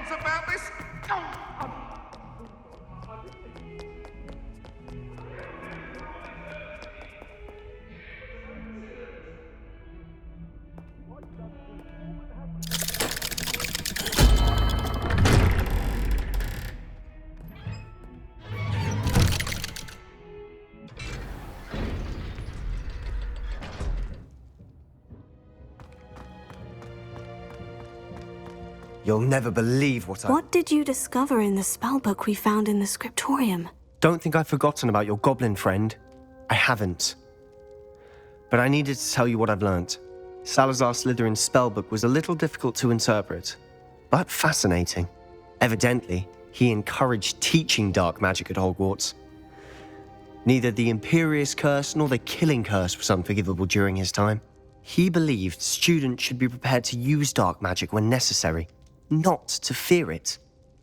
details about this? You'll never believe What did you discover in the spellbook we found in the scriptorium? Don't think I've forgotten about your goblin friend. I haven't. But I needed to tell you what I've learnt. Salazar Slytherin's spellbook was a little difficult to interpret, but fascinating. Evidently, he encouraged teaching dark magic at Hogwarts. Neither the Imperious Curse nor the Killing Curse was unforgivable during his time. He believed students should be prepared to use dark magic when necessary, not to fear it.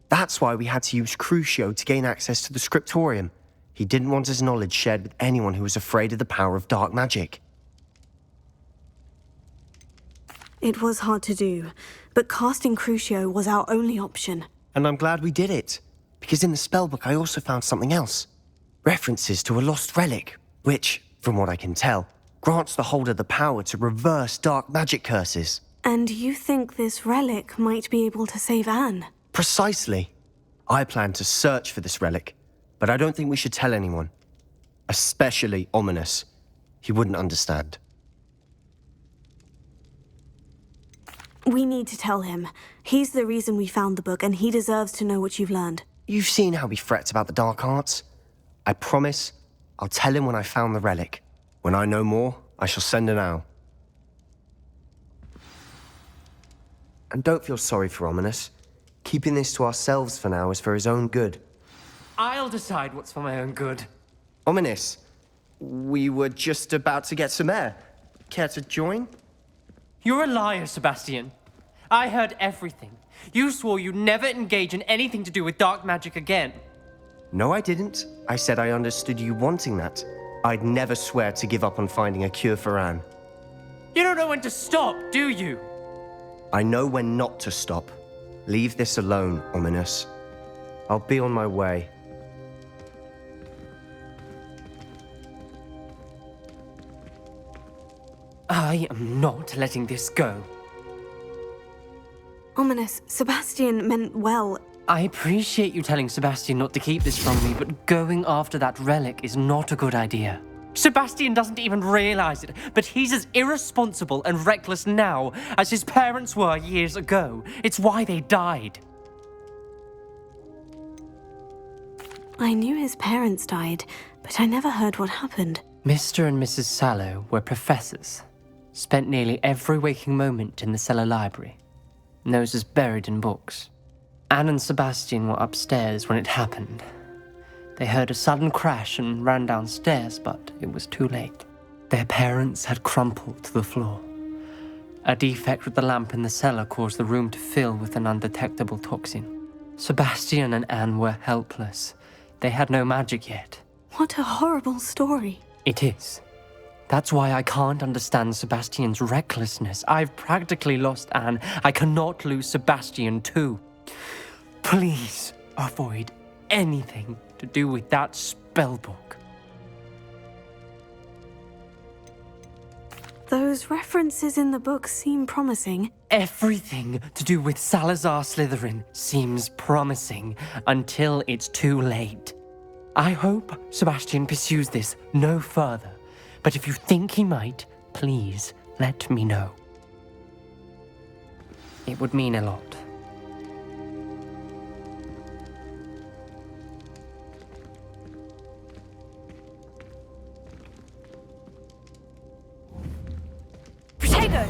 That's why we had to use Qlutchd to gain access to the scriptorium. He didn't want his knowledge shared with anyone who was afraid of the power of dark magic. It was hard to do, but casting Qlutchd was our only option. And I'm glad we did it, because in the spellbook I also found something else. References to a lost relic, which, from what I can tell, grants the holder the power to reverse dark magic curses. And you think this relic might be able to save Anne? Precisely. I plan to search for this relic, but I don't think we should tell anyone. Especially Ominous. He wouldn't understand. We need to tell him. He's the reason we found the book, and he deserves to know what you've learned. You've seen how he frets about the dark arts. I promise I'll tell him when I found the relic. When I know more, I shall send an owl. And don't feel sorry for Ominous. Keeping this to ourselves for now is for his own good. I'll decide what's for my own good. Ominous, we were just about to get some air. Care to join? You're a liar, Sebastian. I heard everything. You swore you'd never engage in anything to do with dark magic again. No, I didn't. I said I understood you wanting that. I'd never swear to give up on finding a cure for Anne. You don't know when to stop, do you? I know when not to stop. Leave this alone, Ominous. I'll be on my way. I am not letting this go. Ominous, Sebastian meant well. I appreciate you telling Sebastian not to keep this from me, but going after that relic is not a good idea. Sebastian doesn't even realize it, but he's as irresponsible and reckless now as his parents were years ago. It's why they died. I knew his parents died, but I never heard what happened. Mr. and Mrs. Sallow were professors. Spent nearly every waking moment in the cellar library. Noses buried in books. Anne and Sebastian were upstairs when it happened. They heard a sudden crash and ran downstairs, but it was too late. Their parents had crumpled to the floor. A defect with the lamp in the cellar caused the room to fill with an undetectable toxin. Sebastian and Anne were helpless. They had no magic yet. What a horrible story. It is. That's why I can't understand Sebastian's recklessness. I've practically lost Anne. I cannot lose Sebastian too. Please avoid anything to do with that spellbook. Those references in the book seem promising. Everything to do with Salazar Slytherin seems promising until it's too late. I hope Sebastian pursues this no further, but if you think he might, please let me know. It would mean a lot. Potato!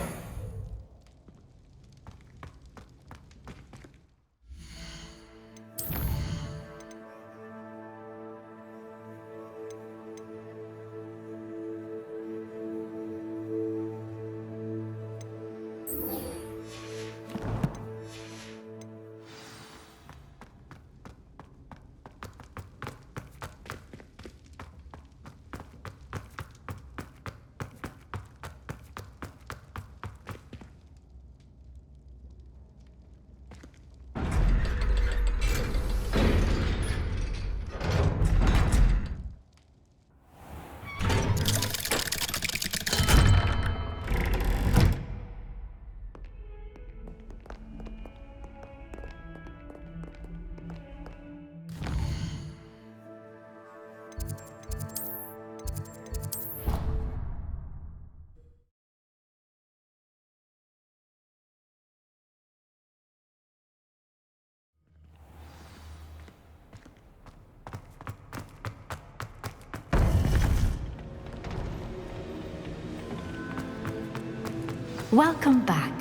welcome back.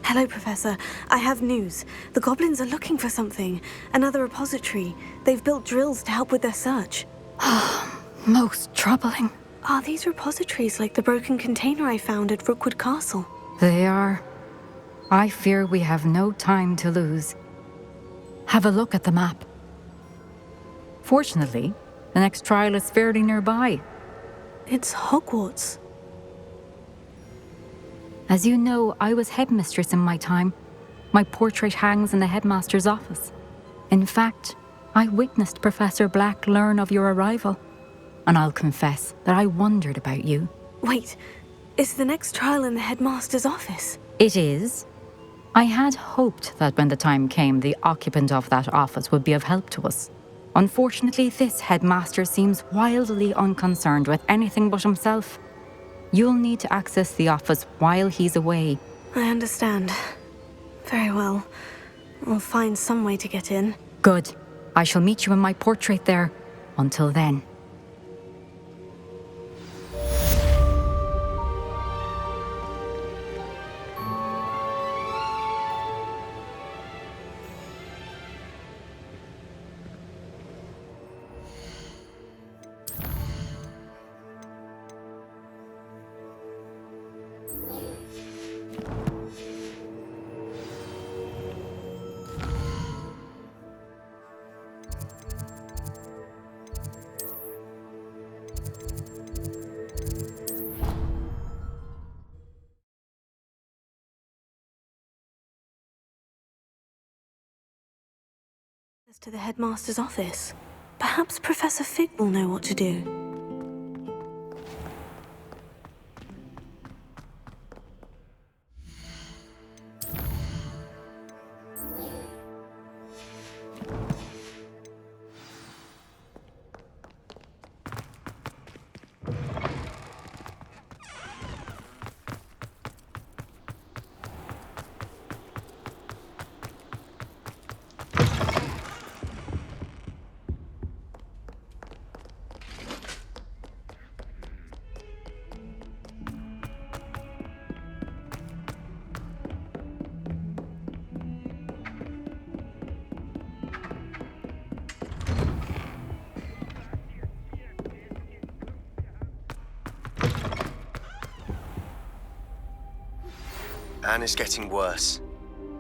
Hello, Professor. I have news. The goblins are looking for something. Another repository. They've built drills to help with their search. Most troubling. Are these repositories like the broken container I found at Rookwood Castle? They are. I fear we have no time to lose. Have a look at the map. Fortunately, the next trial is fairly nearby. It's Hogwarts. As you know, I was headmistress in my time. My portrait hangs in the headmaster's office. In fact, I witnessed Professor Black learn of your arrival. And I'll confess that I wondered about you. Wait, is the next trial in the headmaster's office? It is. I had hoped that when the time came, the occupant of that office would be of help to us. Unfortunately, this headmaster seems wildly unconcerned with anything but himself. You'll need to access the office while he's away. I understand. Very well. We'll find some way to get in. Good. I shall meet you in my portrait there. Until then. To the headmaster's office. Perhaps Professor Fig will know what to do. Anne is getting worse.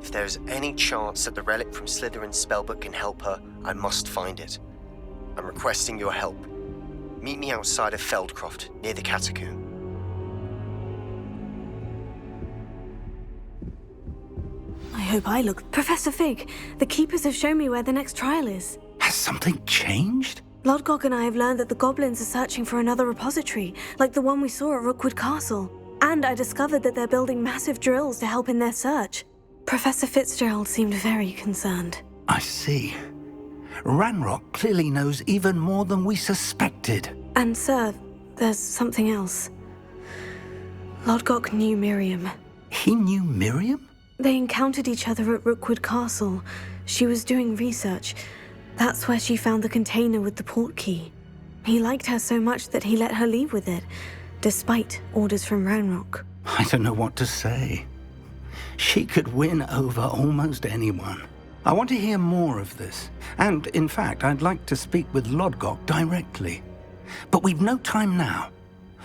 If there is any chance that the relic from Slytherin's spellbook can help her, I must find it. I'm requesting your help. Meet me outside of Feldcroft, near the catacomb. I hope I look... Professor Fig, the Keepers have shown me where the next trial is. Has something changed? Lodgok and I have learned that the goblins are searching for another repository, like the one we saw at Rookwood Castle. And I discovered that they're building massive drills to help in their search. Professor Fitzgerald seemed very concerned. I see. Ranrock clearly knows even more than we suspected. And sir, there's something else. Lodgok knew Miriam. He knew Miriam? They encountered each other at Rookwood Castle. She was doing research. That's where she found the container with the port key. He liked her so much that he let her leave with it, despite orders from Ranrock. I don't know what to say. She could win over almost anyone. I want to hear more of this. And, in fact, I'd like to speak with Lodgok directly. But we've no time now.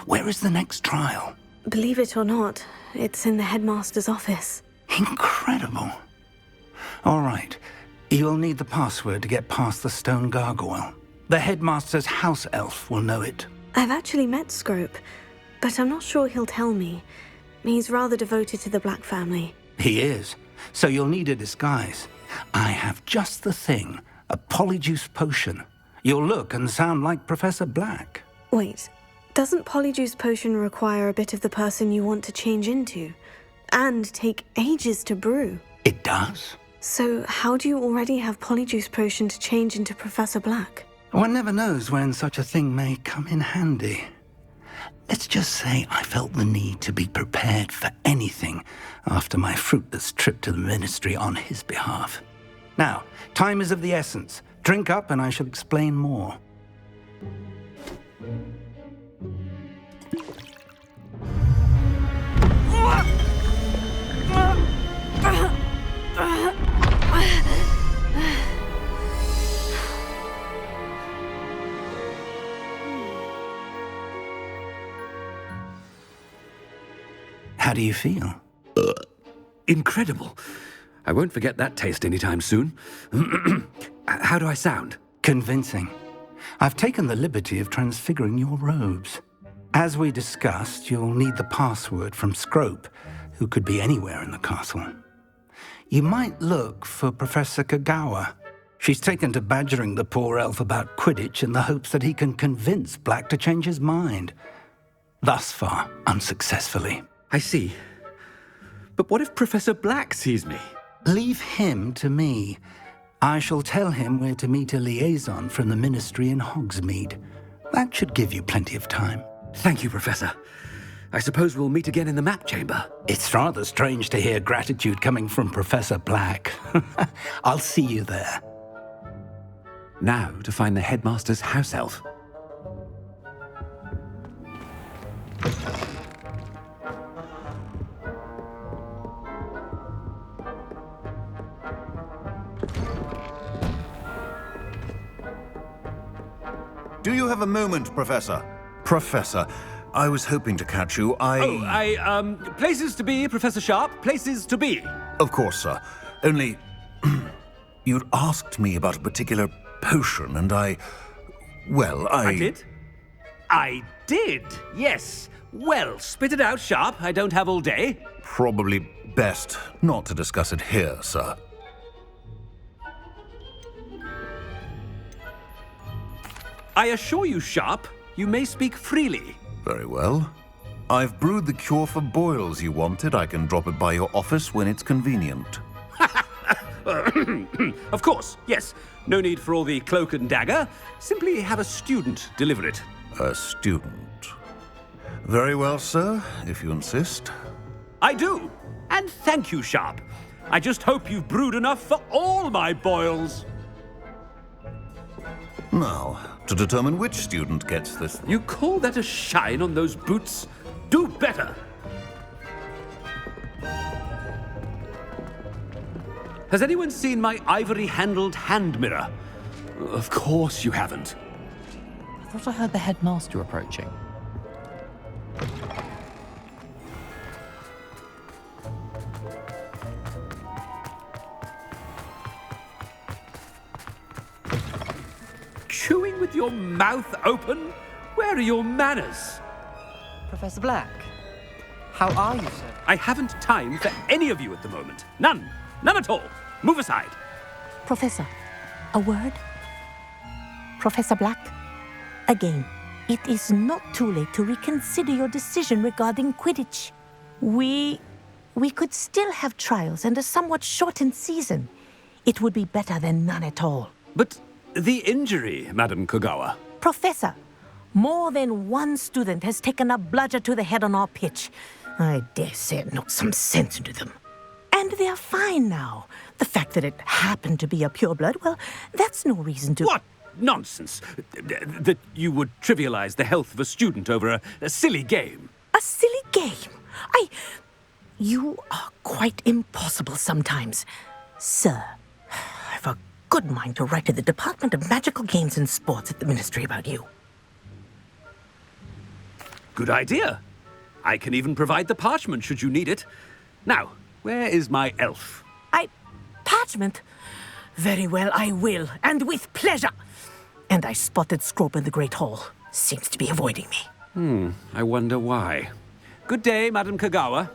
Where is the next trial? Believe it or not, it's in the headmaster's office. Incredible. All right. You'll need the password to get past the stone gargoyle. The headmaster's house elf will know it. I've actually met Scrope, but I'm not sure he'll tell me. He's rather devoted to the Black family. He is. So you'll need a disguise. I have just the thing. A polyjuice potion. You'll look and sound like Professor Black. Wait, doesn't Polyjuice Potion require a bit of the person you want to change into? And take ages to brew? It does. So how do you already have Polyjuice Potion to change into Professor Black? One never knows when such a thing may come in handy. Let's just say I felt the need to be prepared for anything after my fruitless trip to the ministry on his behalf. Now, time is of the essence. Drink up and I shall explain more. How do you feel? Incredible. I won't forget that taste anytime soon. How do I sound? Convincing. I've taken the liberty of transfiguring your robes. As we discussed, you'll need the password from Scrope, who could be anywhere in the castle. You might look for Professor Kagawa. She's taken to badgering the poor elf about Quidditch in the hopes that he can convince Black to change his mind. Thus far, unsuccessfully. I see. But what if Professor Black sees me? Leave him to me. I shall tell him where to meet a liaison from the Ministry in Hogsmeade. That should give you plenty of time. Thank you, Professor. I suppose we'll meet again in the map chamber. It's rather strange to hear gratitude coming from Professor Black. I'll see you there. Now to find the headmaster's house elf. Do you have a moment, Professor? Professor, I was hoping to catch you. Places to be, Professor Sharp. Places to be. Of course, sir. Only, you'd asked me about a particular potion, and I did? I did, yes. Well, spit it out, Sharp. I don't have all day. Probably best not to discuss it here, sir. I assure you, Sharp, you may speak freely. Very well. I've brewed the cure for boils you wanted. I can drop it by your office when it's convenient. Of course, yes. No need for all the cloak and dagger. Simply have a student deliver it. A student. Very well, sir, if you insist. I do. And thank you, Sharp. I just hope you've brewed enough for all my boils. Now, to determine which student gets this... You call that a shine on those boots? Do better. Has anyone seen my ivory-handled hand mirror? Of course you haven't. I thought I heard the headmaster approaching. Chewing with your mouth open? Where are your manners? Professor Black, how are you, sir? I haven't time for any of you at the moment. None. None at all. Move aside. Professor, a word? Professor Black, again, it is not too late to reconsider your decision regarding Quidditch. We could still have trials and a somewhat shortened season. It would be better than none at all. But the injury, Madam Kagawa. Professor, more than one student has taken a bludger to the head on our pitch. I dare say it knocked some sense into them. And they are fine now. The fact that it happened to be a pureblood, well, that's no reason to... What nonsense! That you would trivialize the health of a student over a silly game. A silly game? You are quite impossible sometimes. Sir, I've a good mind to write to the Department of Magical Games and Sports at the Ministry about you. Good idea. I can even provide the parchment should you need it. Now, where is my elf? Parchment? Very well, I will, and with pleasure. And I spotted Scrope in the Great Hall. Seems to be avoiding me. I wonder why. Good day, Madam Kagawa.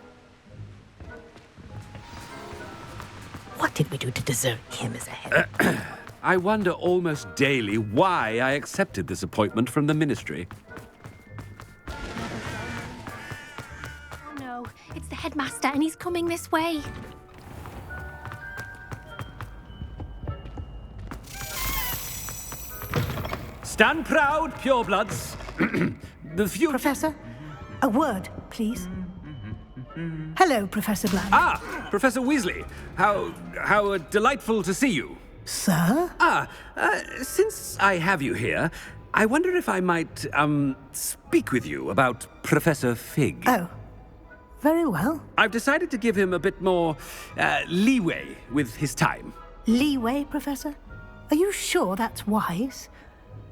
What did we do to deserve him as a head? I wonder almost daily why I accepted this appointment from the Ministry. Oh no, it's the headmaster and he's coming this way. Stand proud, purebloods. The future... Professor, a word, please. Hello, Professor Black. Ah, Professor Weasley. How delightful to see you. Sir? Since I have you here, I wonder if I might, speak with you about Professor Fig. Oh, very well. I've decided to give him a bit more, leeway with his time. Leeway, Professor? Are you sure that's wise?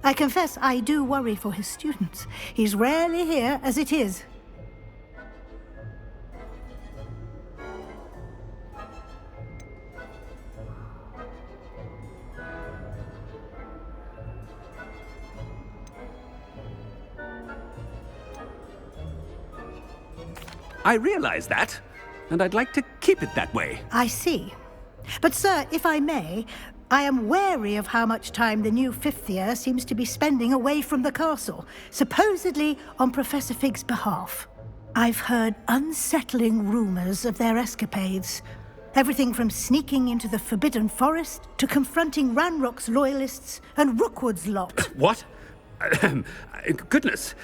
I confess I do worry for his students. He's rarely here as it is. I realize that, and I'd like to keep it that way. I see. But, sir, if I may, I am wary of how much time the new fifth year seems to be spending away from the castle, supposedly on Professor Fig's behalf. I've heard unsettling rumors of their escapades. Everything from sneaking into the Forbidden Forest to confronting Ranrock's loyalists and Rookwood's lot. What? Goodness.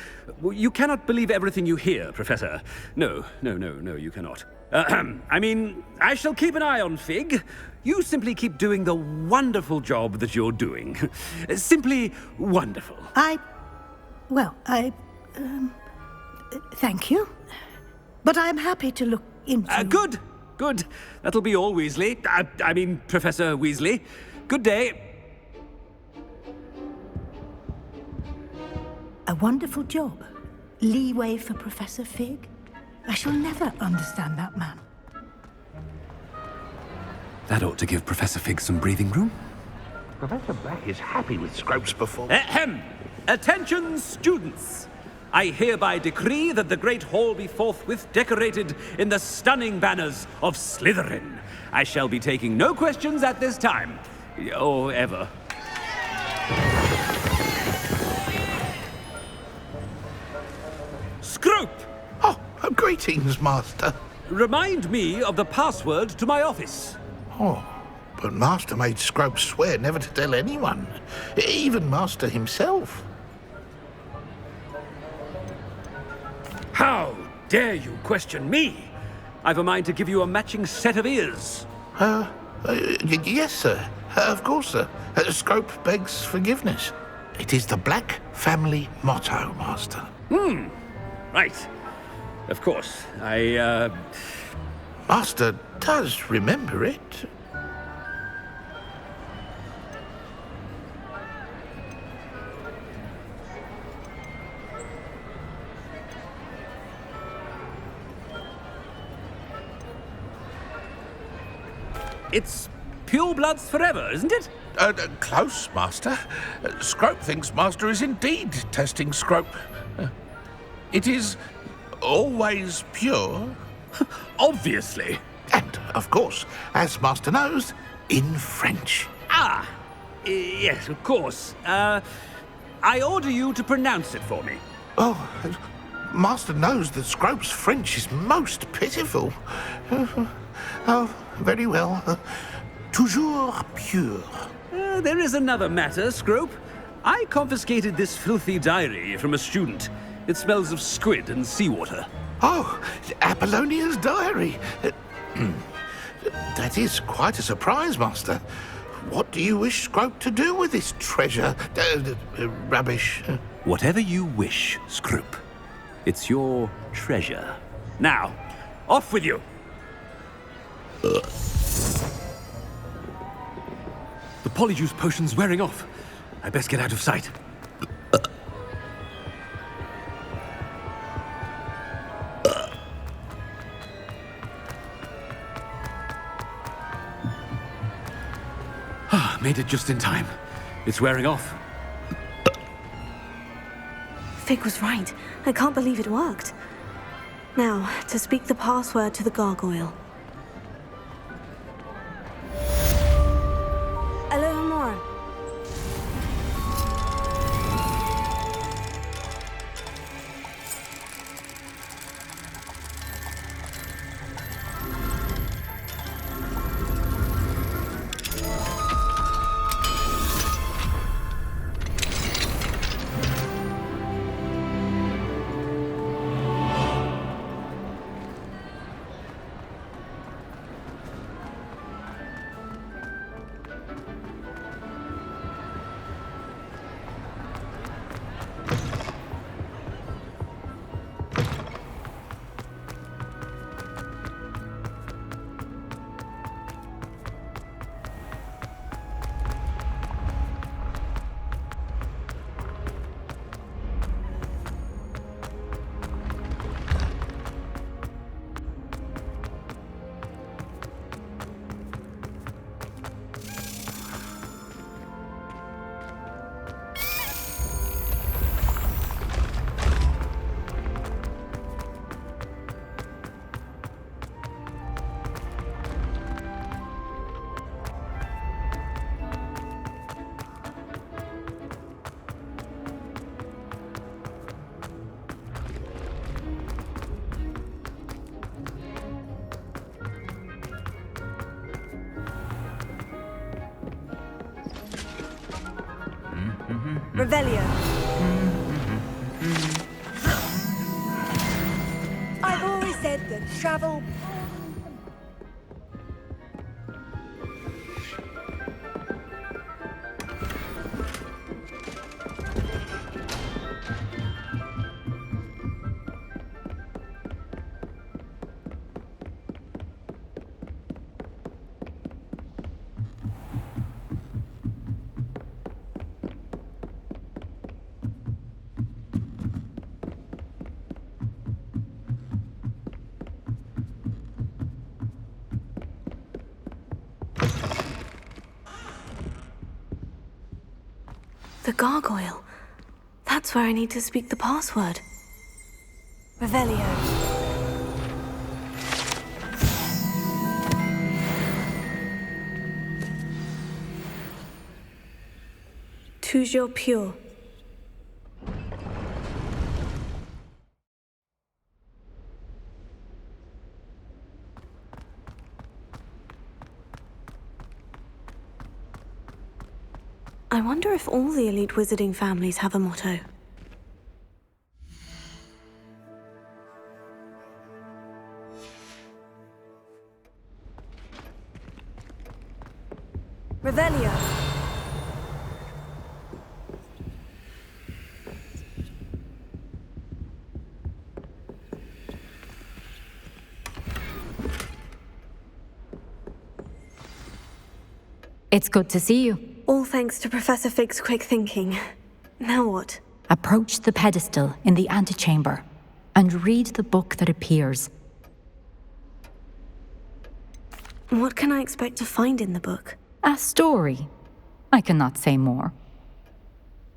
You cannot believe everything you hear, Professor. No, you cannot. I mean, I shall keep an eye on Fig. You simply keep doing the wonderful job that you're doing. Simply wonderful. Thank you. But I'm happy to look into... Good. That'll be all, Weasley. I mean, Professor Weasley. Good day. A wonderful job. Leeway for Professor Fig. I shall never understand that man. That ought to give Professor Fig some breathing room. Professor Black is happy with Scrope's performance. Ahem! Attention, students! I hereby decree that the Great Hall be forthwith decorated in the stunning banners of Slytherin. I shall be taking no questions at this time. Or ever. Scrope! Oh, greetings, Master. Remind me of the password to my office. Oh, but Master made Scrope swear never to tell anyone, even Master himself. How dare you question me? I've a mind to give you a matching set of ears. Yes, sir. Of course, sir. Scrope begs forgiveness. It is the Black family motto, Master. Right. Of course. Master does remember it. It's purebloods forever, isn't it? Close, Master. Scrope thinks Master is indeed testing Scrope. It is always pure. Obviously. And, of course, as Master knows, in French. Yes, of course. I order you to pronounce it for me. Oh, Master knows that Scrope's French is most pitiful. Oh, very well. Toujours pure. There is another matter, Scrope. I confiscated this filthy diary from a student. It smells of squid and seawater. Oh, Apollonia's diary. That is quite a surprise, Master. What do you wish Scrope to do with this treasure? Rubbish. Whatever you wish, Scrope. It's your treasure. Now, off with you. The polyjuice potion's wearing off. I best get out of sight. Made it just in time. It's wearing off. Fig was right. I can't believe it worked. Now, to speak the password to the gargoyle. Alohomora. Revelio. I've always said that travel. The gargoyle. That's where I need to speak the password. Revelio. Toujours pure. I wonder if all the elite wizarding families have a motto. Revelio. It's good to see you. All thanks to Professor Fig's quick thinking. Now what? Approach the pedestal in the antechamber and read the book that appears. What can I expect to find in the book? A story. I cannot say more.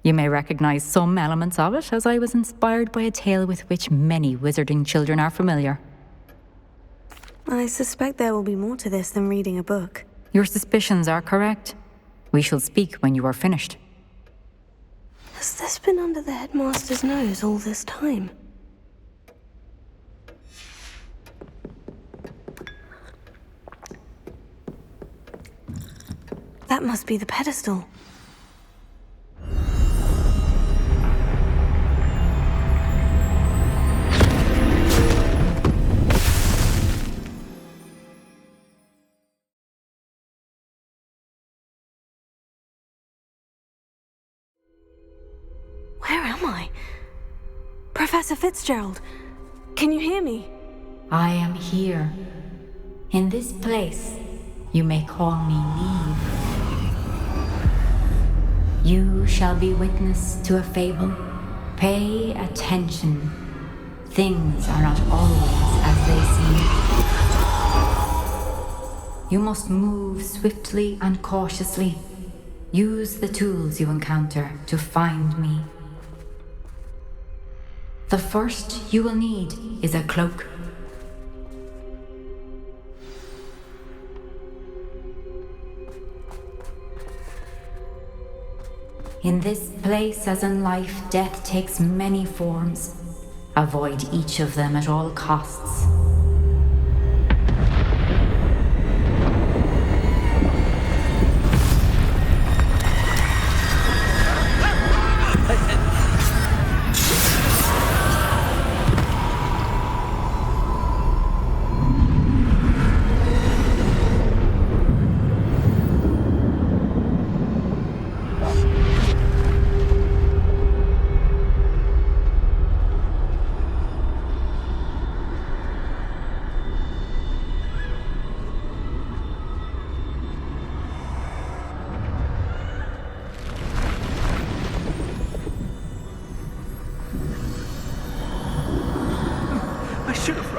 You may recognize some elements of it, as I was inspired by a tale with which many wizarding children are familiar. I suspect there will be more to this than reading a book. Your suspicions are correct. We shall speak when you are finished. Has this been under the headmaster's nose all this time? That must be the pedestal. Where am I? Professor Fitzgerald, can you hear me? I am here. In this place, you may call me Neve. You shall be witness to a fable. Pay attention. Things are not always as they seem. You must move swiftly and cautiously. Use the tools you encounter to find me. The first you will need is a cloak. In this place, as in life, death takes many forms. Avoid each of them at all costs.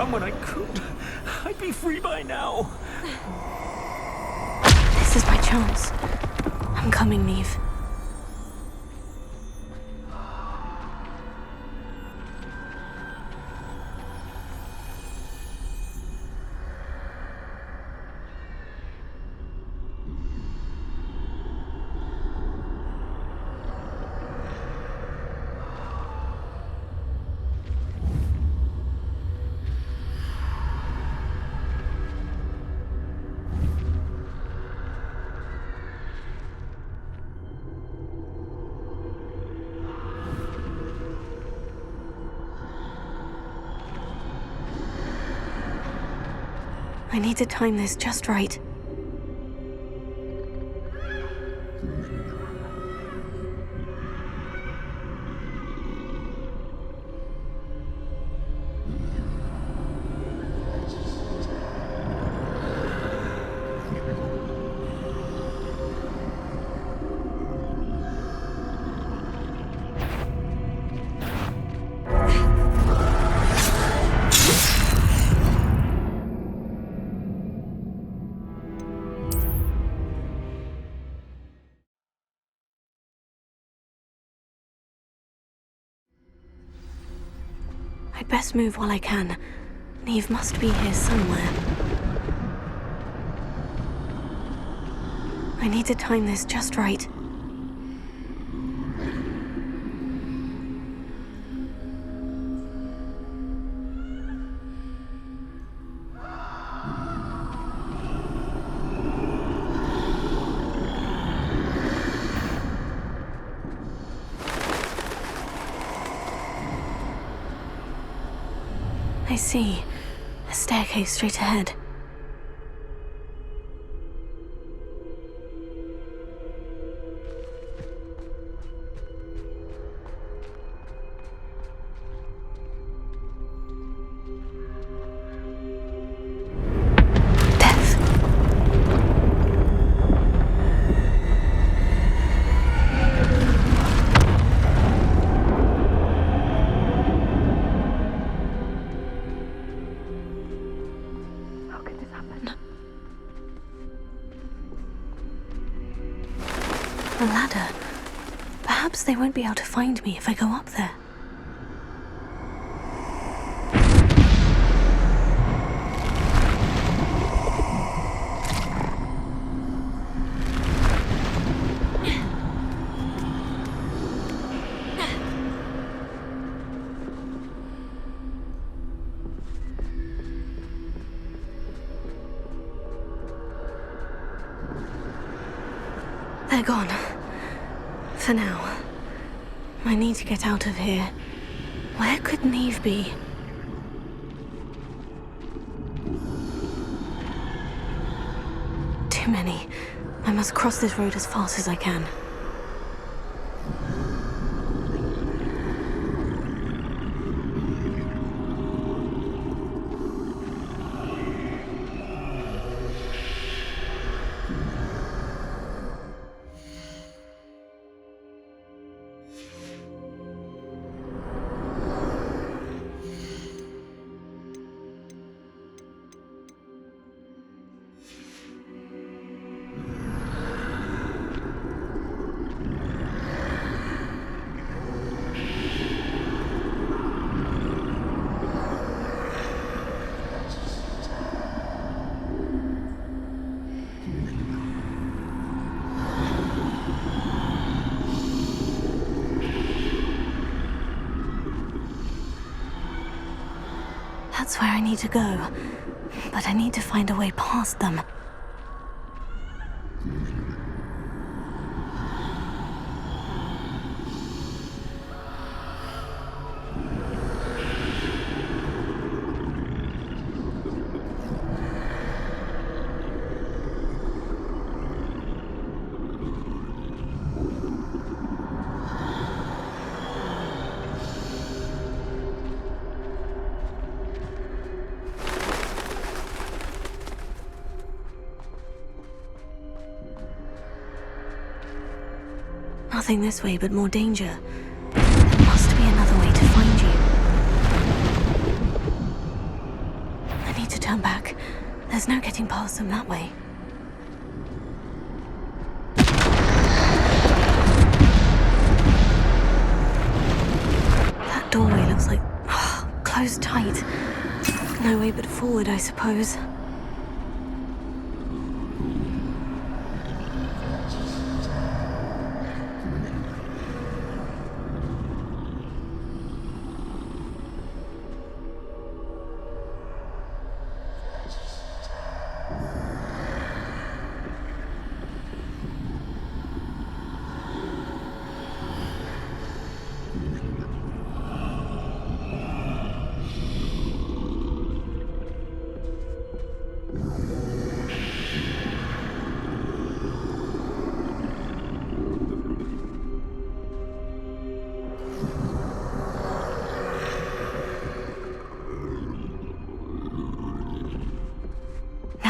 When I could, I'd be free by now. This is my chance. I'm coming, Neve. I need to time this just right. I'd best move while I can. Neve must be here somewhere. I need to time this just right. I see. A staircase straight ahead. A ladder. Perhaps they won't be able to find me if I go up there. They're gone. For now. I need to get out of here. Where could Neve be? Too many. I must cross this road as fast as I can. That's where I need to go, but I need to find a way past them. Nothing this way but more danger. There must be another way to find you. I need to turn back. There's no getting past them that way. That doorway looks like... closed tight. No way but forward, I suppose.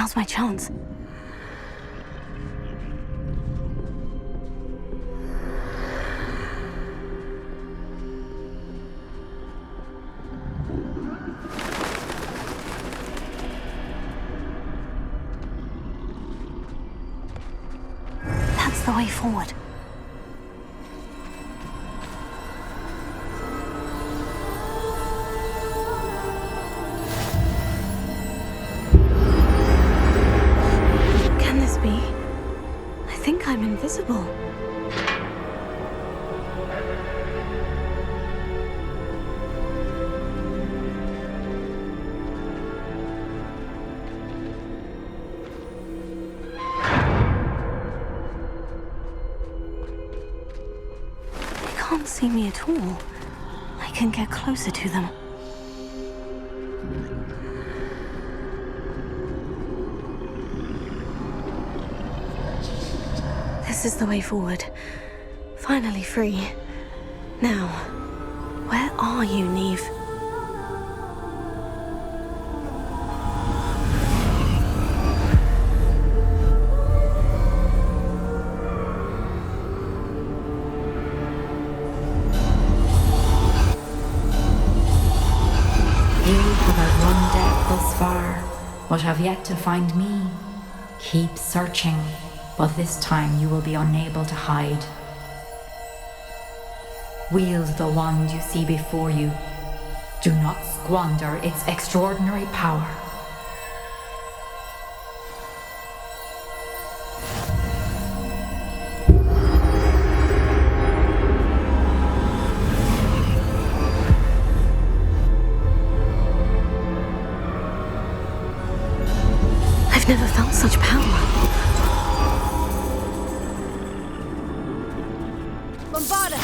Now's my chance. That's the way forward. Can this be? I think I'm invisible. They can't see me at all. I can get closer to them. This is the way forward. Finally free. Now, where are you, Neve? You have outrun death thus far, but have yet to find me. Keep searching, but this time you will be unable to hide. Wield the wand you see before you. Do not squander its extraordinary power. I've never felt such power. Bombarda!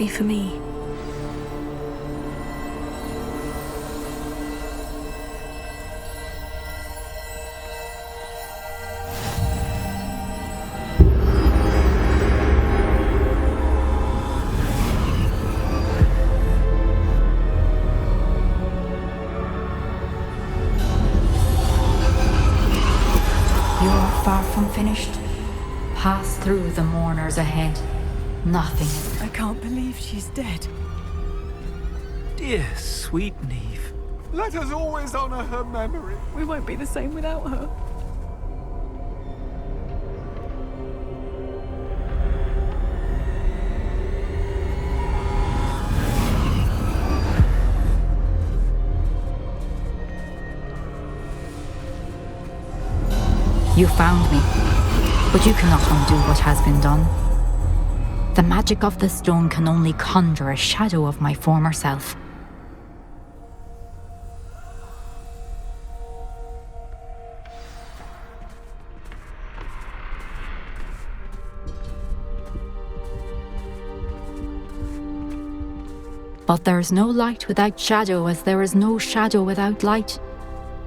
be for me. You're far from finished. Pass through the mourners ahead. Nothing. I can't believe she's dead. Dear, sweet Neve. Let us always honor her memory. We won't be the same without her. You found me, but you cannot undo what has been done. The magic of the stone can only conjure a shadow of my former self. But there is no light without shadow, as there is no shadow without light.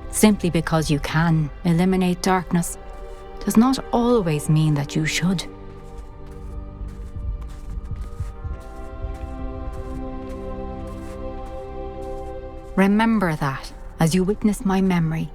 Simply because you can eliminate darkness does not always mean that you should. Remember that as you witness my memory.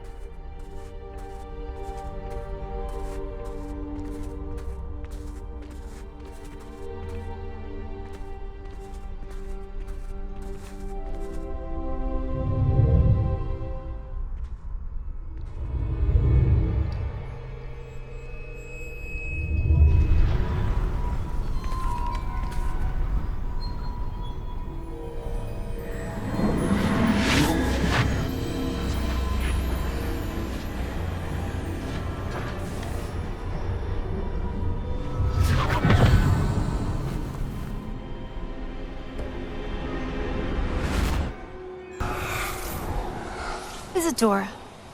Isadora,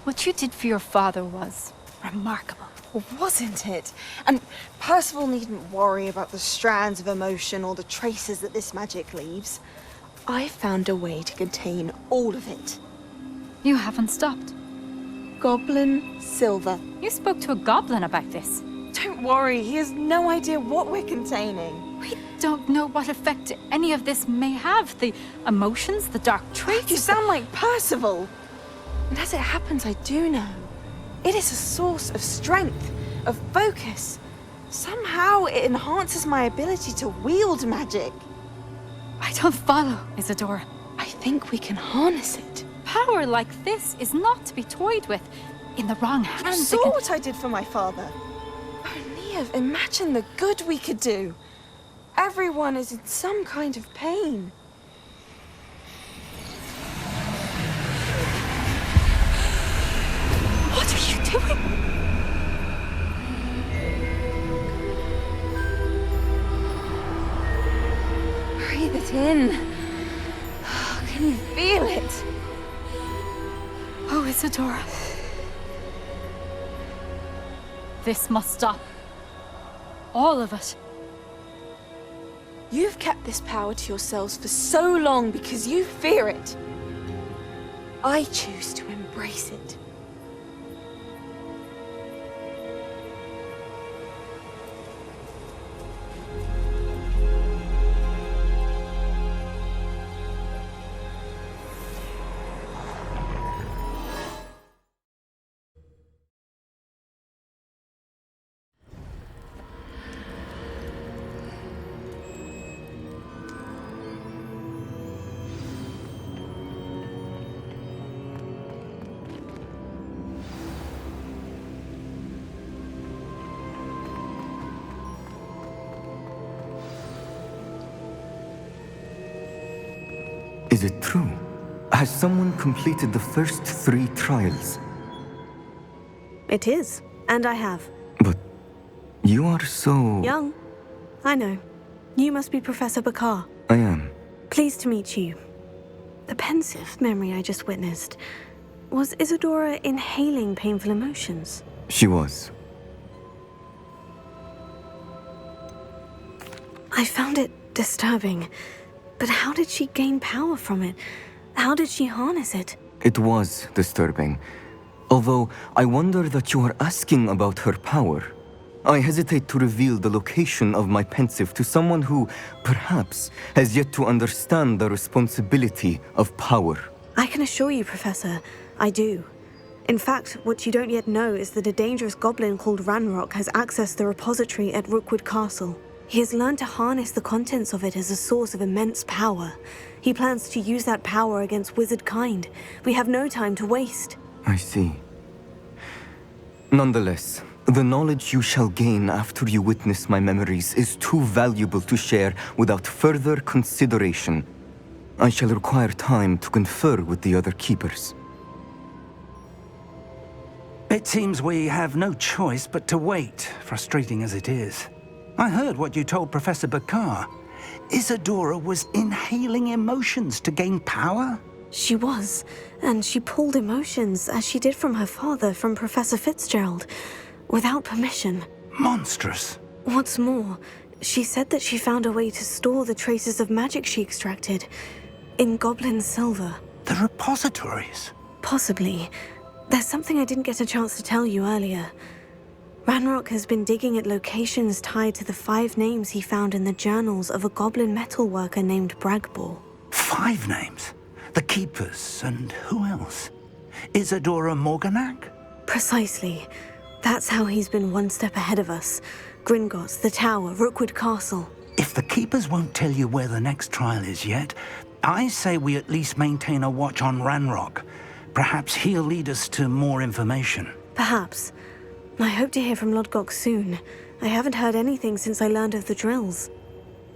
what you did for your father was remarkable. Well, wasn't it? And Percival needn't worry about the strands of emotion or the traces that this magic leaves. I found a way to contain all of it. You haven't stopped. Goblin Silver. You spoke to a goblin about this. Don't worry, he has no idea what we're containing. We don't know what effect any of this may have. The emotions, the dark traits. You sound like Percival. And as it happens, I do know. It is a source of strength, of focus. Somehow it enhances my ability to wield magic. I don't follow, Isadora. I think we can harness it. Power like this is not to be toyed with. In the wrong You hands, saw what I did for my father. Oh, Neve, imagine the good we could do. Everyone is in some kind of pain. What are you doing? Breathe it in. Can you feel it? Oh, Isadora. This must stop. All of it. You've kept this power to yourselves for so long because you fear it. I choose to embrace it. Is it true? Has someone completed the first 3 trials? It is, and I have. But you are so... Young. I know. You must be Professor Bakar. I am. Pleased to meet you. The pensive memory I just witnessed. Was Isadora inhaling painful emotions? She was. I found it Disturbing. But how did she gain power from it? How did she harness it? It was disturbing. Although I wonder that you are asking about her power. I hesitate to reveal the location of my pensive to someone who, perhaps, has yet to understand the responsibility of power. I can assure you, Professor, I do. In fact, what you don't yet know is that a dangerous goblin called Ranrock has accessed the repository at Rookwood Castle. He has learned to harness the contents of it as a source of immense power. He plans to use that power against wizard kind. We have no time to waste. I see. Nonetheless, the knowledge you shall gain after you witness my memories is too valuable to share without further consideration. I shall require time to confer with the other keepers. It seems we have no choice but to wait, frustrating as it is. I heard what you told Professor Bakar. Isadora was inhaling emotions to gain power? She was, and she pulled emotions, as she did from her father, from Professor Fitzgerald, without permission. Monstrous. What's more, she said that she found a way to store the traces of magic she extracted in goblin silver. The repositories? Possibly. There's something I didn't get a chance to tell you earlier. Ranrock has been digging at locations tied to the 5 names he found in the journals of a goblin metalworker named Bragbor. 5 names? The Keepers, and who else? Isadora Morganac? Precisely. That's how he's been one step ahead of us. Gringotts, the Tower, Rookwood Castle. If the Keepers won't tell you where the next trial is yet, I say we at least maintain a watch on Ranrock. Perhaps he'll lead us to more information. Perhaps. I hope to hear from Lodgok soon. I haven't heard anything since I learned of the drills.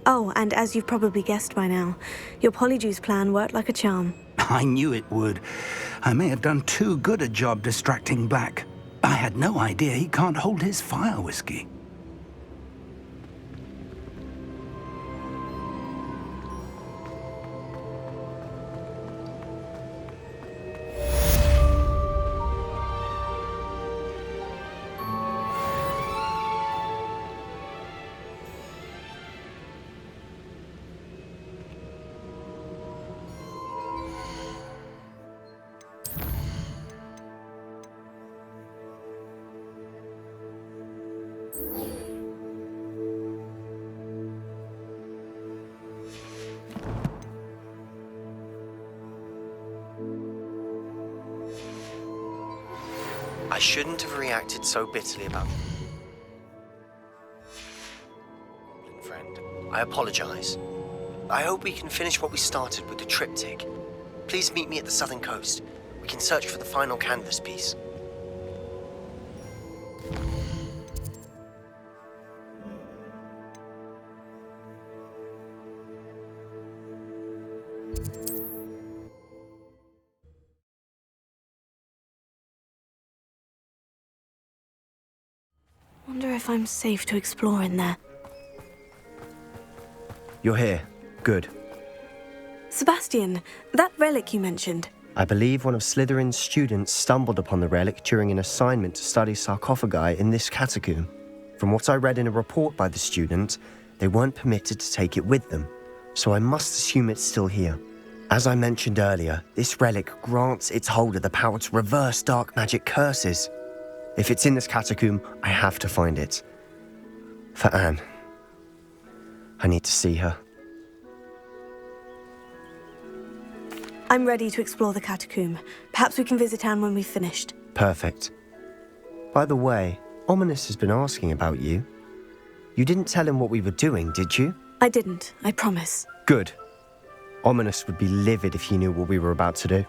Oh, and as you've probably guessed by now, your Polyjuice plan worked like a charm. I knew it would. I may have done too good a job distracting Black. I had no idea he can't hold his fire whiskey. I shouldn't have reacted so bitterly about it. Friend, I apologize. I hope we can finish what we started with the triptych. Please meet me at the southern coast. We can search for the final canvas piece. Wonder if I'm safe to explore in there. You're here. Good. Sebastian, that relic you mentioned. I believe one of Slytherin's students stumbled upon the relic during an assignment to study sarcophagi in this catacomb. From what I read in a report by the student, they weren't permitted to take it with them, so I must assume it's still here. As I mentioned earlier, this relic grants its holder the power to reverse dark magic curses. If it's in this catacomb, I have to find it. For Anne. I need to see her. I'm ready to explore the catacomb. Perhaps we can visit Anne when we've finished. Perfect. By the way, Ominous has been asking about you. You didn't tell him what we were doing, did you? I didn't, I promise. Good. Ominous would be livid if he knew what we were about to do.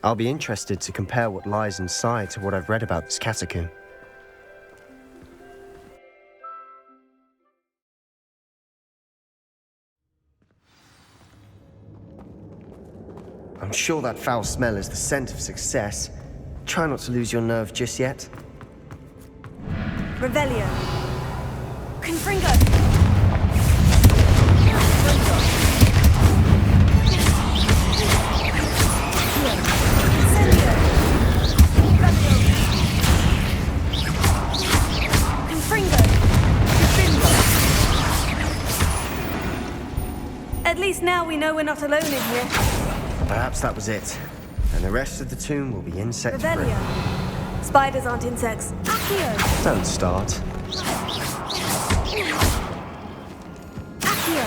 I'll be interested to compare what lies inside to what I've read about this catacomb. I'm sure that foul smell is the scent of success. Try not to lose your nerve just yet. Revelio. Confringo. Confringo. At least now we know we're not alone in here. Perhaps that was it. And the rest of the tomb will be insect-free. Revelio. Spiders aren't insects. Accio. Don't start. Accio.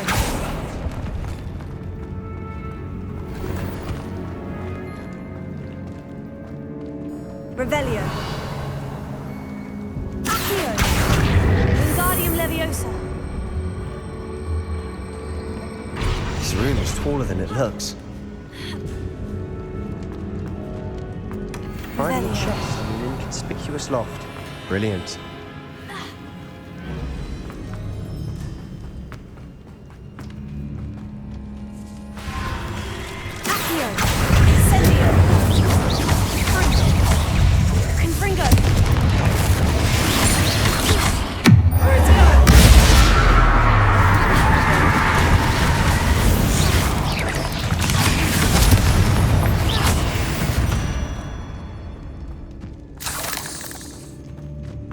Revelio. Accio. Wingardium Leviosa. This room is taller than it looks. Finding a chest in an inconspicuous loft. Brilliant. Accio. Incendio. Confringo.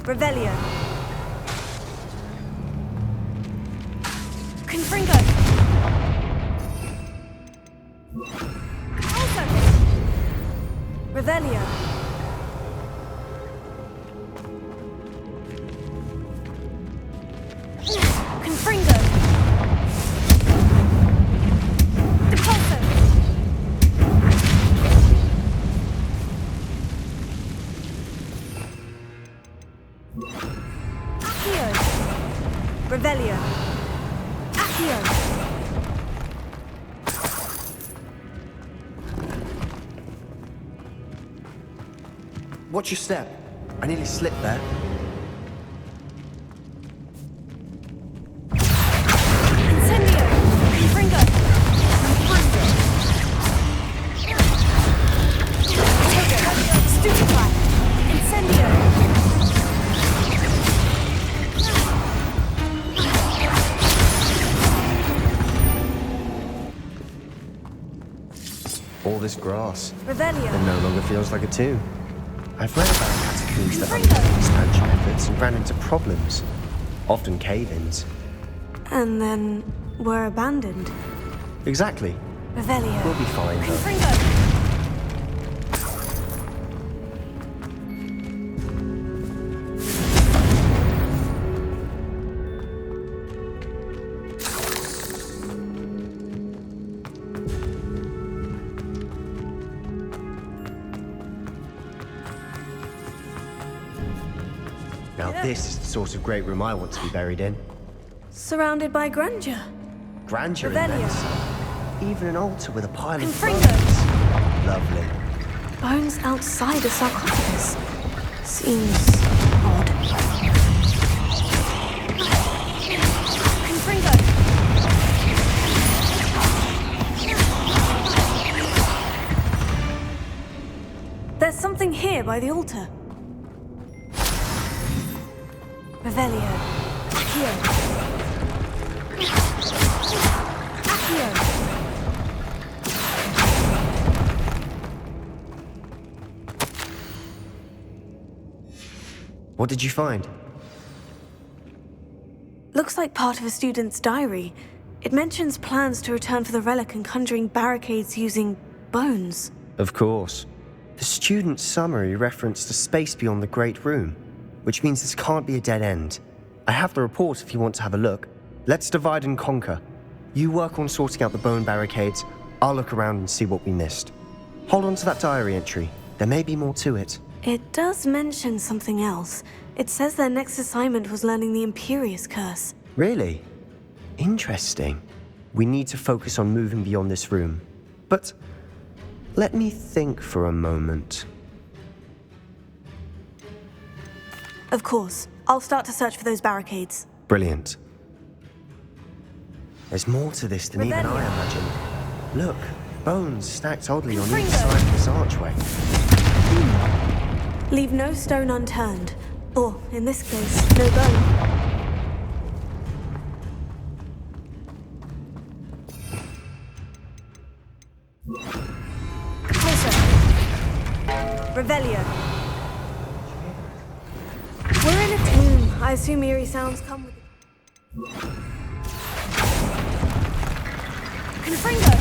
Revelio. Confringo. Also. Revelio. Confringo. Depulso. Accio. Revelio. Accio. Watch your step. I nearly slipped there. Incendio. Confringo. Stupefy. Incendio. All this grass. Revelio. It no longer feels like a tomb. I've read about catacombs that underwent expansion efforts and ran into problems. Often cave-ins. And then were abandoned. Exactly. Revelio. We'll be fine, though. Confringo. Now this is the sort of great room I want to be buried in. Surrounded by grandeur. Grandeur Revelio. immense. Even an altar with a pile of Confringo. bones. Lovely. Bones outside a sarcophagus. Seems odd. Confringo. There's something here by the altar. Revelio. Accio. Accio. What did you find? Looks like part of a student's diary. It mentions plans to return for the relic and conjuring barricades using bones. Of course. The student's summary referenced a space beyond the Great Room, which means this can't be a dead end. I have the report if you want to have a look. Let's divide and conquer. You work on sorting out the bone barricades. I'll look around and see what we missed. Hold on to that diary entry. There may be more to it. It does mention something else. It says their next assignment was learning the Imperious Curse. Really? Interesting. We need to focus on moving beyond this room. But let me think for a moment. Of course. I'll start to search for those barricades. Brilliant. There's more to this than even I imagined. Look, bones stacked oddly on each side of this archway. Leave no stone unturned. Or, in this case, no bone. Closer. Revelio. We're in a tomb. I assume eerie sounds come with it. Confringo!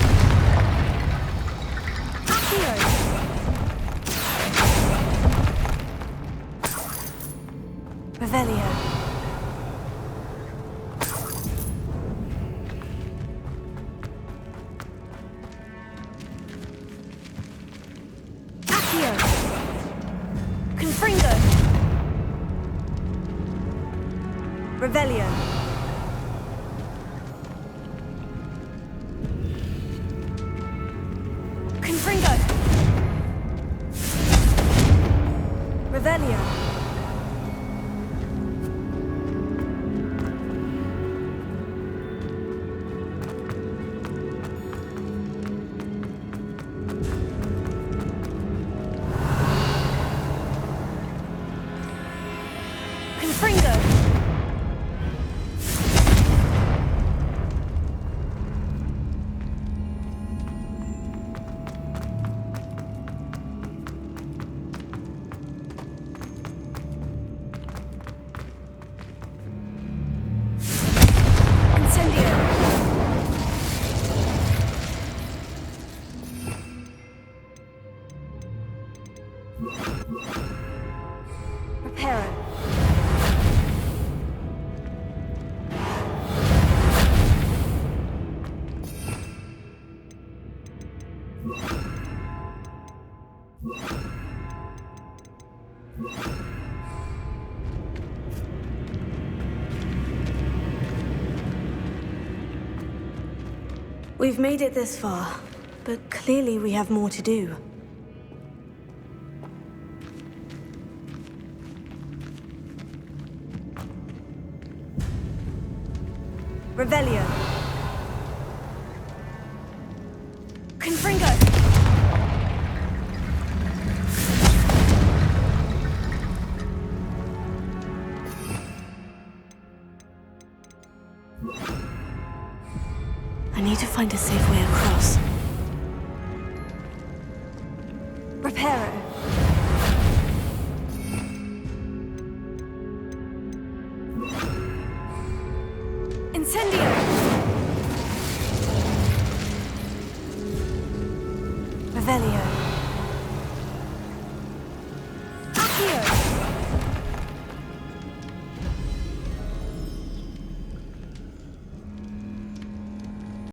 Accio! Revelio. Accio! Confringo! Revelio. Confringo! Revelio. Confringo! Incendio! Reparo. We've made it this far, but clearly we have more to do. Revelio. Confringo! I need to find a safe way across. Reparo. Incendio! Revelio.